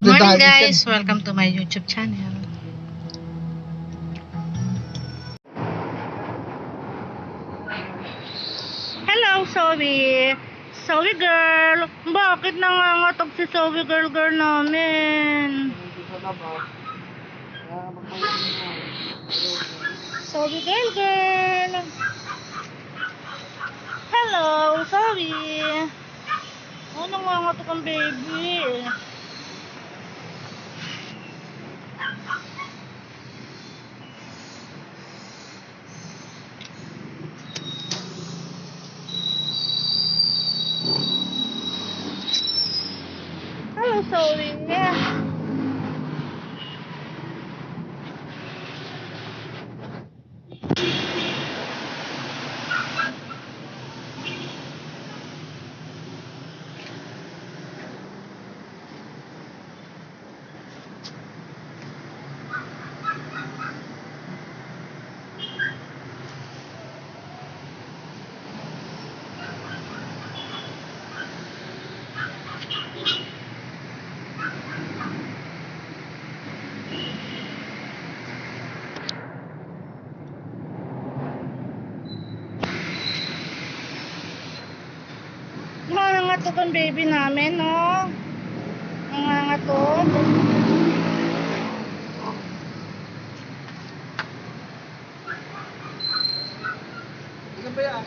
Morning guys, welcome to my YouTube channel. Hello Zoe! Zoe girl! Bakit nangangatog si Zoe girl namin? Zoe girl! Hello Zoe! Oh, nangangatog ang baby. Hello, Zoe. Nangangatog ang baby namin, no? Nangangatog. Ilan ba yan?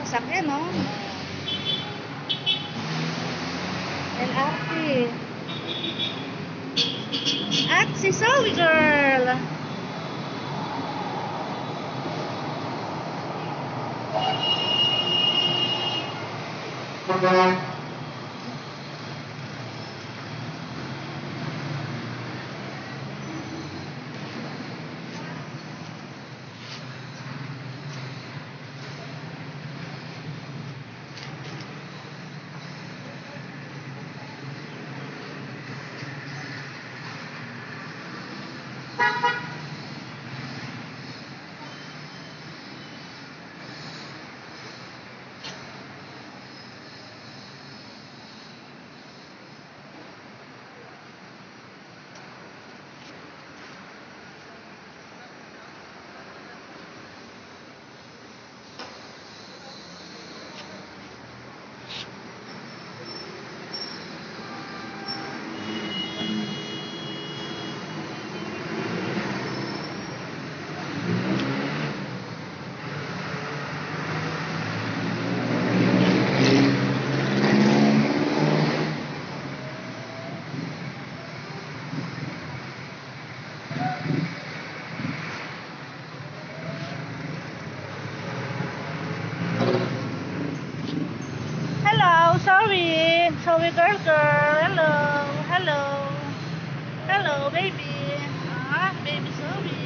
Masakyan, no? LRT. At si Zoe girl. Zoe girl. Hello. Hello. Hello, baby. Ah, baby Zoe.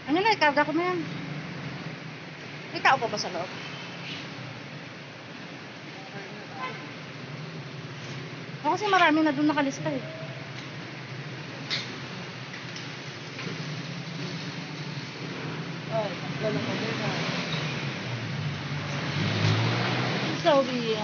Ano na, ikarga ko na yan. May tao pa ba sa loob? O kasi marami na doon nakalista eh. Ay, wala pa din na. Sorry.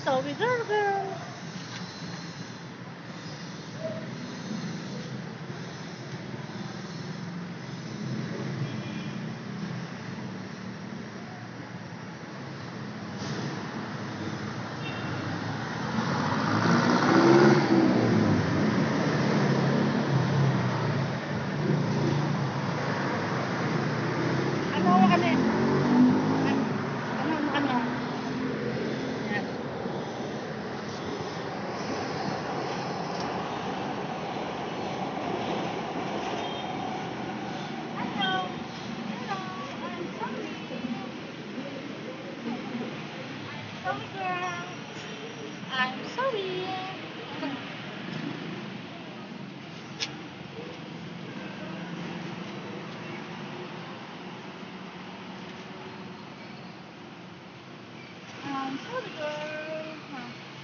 Sorry, girl. Ano kami? Ano kami? Yan. Sorry, girl. I'm sorry. I'm sorry, girl.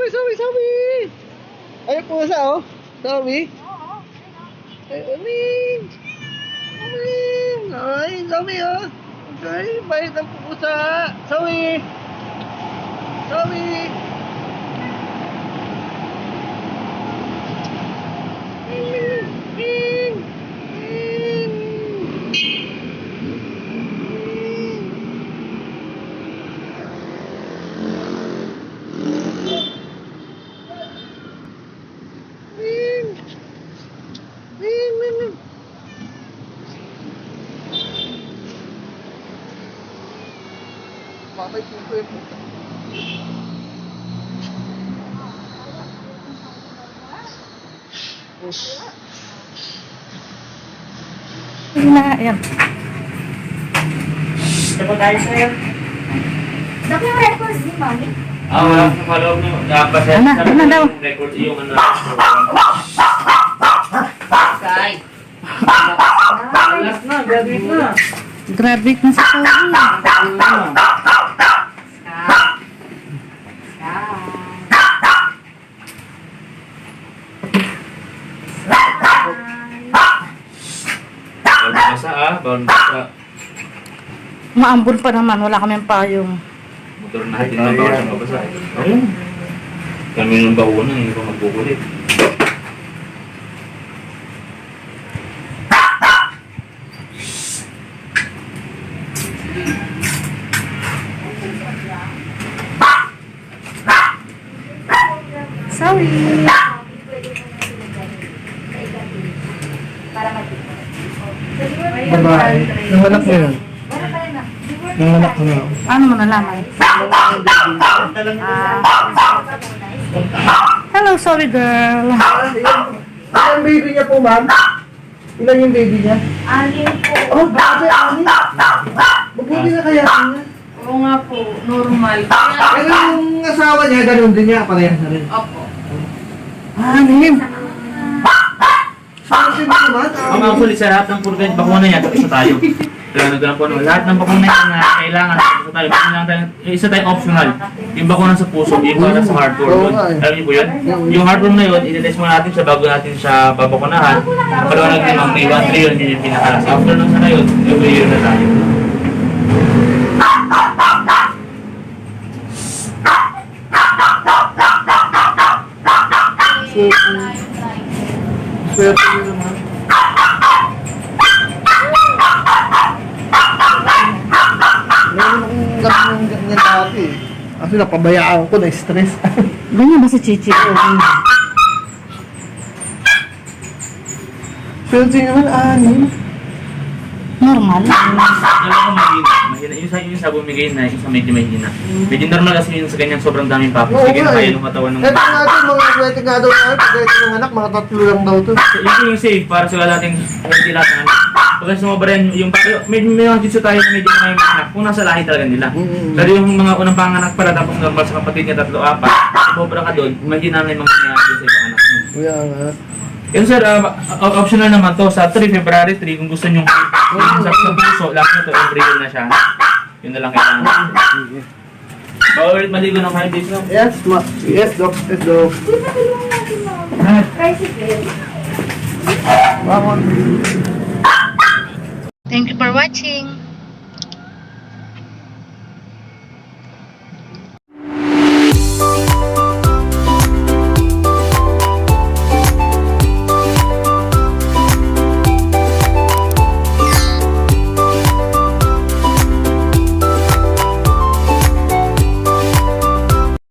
Sabi! Sabi! Ay, pusa oh. Sabi. Oo. Ay, uling! Uling! Ay, sabi oh. Okay, bait ang pusa. Sabi! Sabi! Bakit puso yung pusa? Sige na, ayan. Ito po tayo sa'yo. Dami yung records ni Mami. Wala sa maloob nyo. Napasaya Ano daw? record yung ano. Kay. Last na, graduate na. Graduate na sa Saudi. Bawal basa bawal basa. Maambon pa naman, wala kaming payong. Motor natin na bawal sa mabasa. Ayun. Kami nung bahunan, hindi pa magbukulit. Sorry. Para mag-ipon. Babae. Nanganak mo yun. Nanganak mo yun. Paano mo nalaman? Hello, sorry girl. Ilan baby niya po, ma'am? Ilan yung baby niya? Alin po. Oh, bakit ani? Mabuti na kaya niya. Oo nga po, normal. Pero yung asawa niya, ganun din niya, parehas na rin. Opo. Anim. Sabi mo naman, Ang actually sa lahat ng purgan, bakuna yan, tapos isa tayo. Kaya nagdala po naman, lahat ng bakuna yan na kailangan, isa tayo. Isa tayong optional. Yung bakuna sa puso, yung bakuna sa heartworm. Oo nga eh. Alam niyo po yun? Yung heartworm na yun, itetest muna natin siya bago natin siya babakunahan. Paliwanag din mga may 1-3 yun, yun yung pinakalas. After nung sana yun, every year na tayo. swerte niyo naman. Meron akong ganyan dati. Kasi napabayaan ko, na-stress. Ganyan ba si Chichi? Pero tingnan naman, anim. Normal. Dalawa mahina. Yung sa bumigay na, yung sa medyo mahina. Medyo normal kasi yung sa ganyan sobrang daming papos. Oo Hindi nga kaya eh. ng katawan ng Ito nga ito, mga swerte nga daw na, pag ito ng anak, mga 3 lang daw to. yung safe para sa dating hindi lahat ng anak. Pagka sumobra yung may mga jitsu tayo na medyo may mga anak kung nasa lahi talaga nila. Pero yung mga unang panganak pala tapos normal sa kapatid niya 3, 4, sumobra ka doon, mahina na yung mga nangyayari sa ibang anak mo. Kuya nga. Yun sir, optional naman to sa 3 February 3 kung gusto nyo sa puso, lahat nyo to, embryo na siya. Yun na lang kailangan. Bawal ulit maligo ng 5 days lang. Yes, Doc. Yes, Doc. Tricycle. Bakit? Thank you for watching.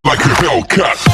Like a Hellcat.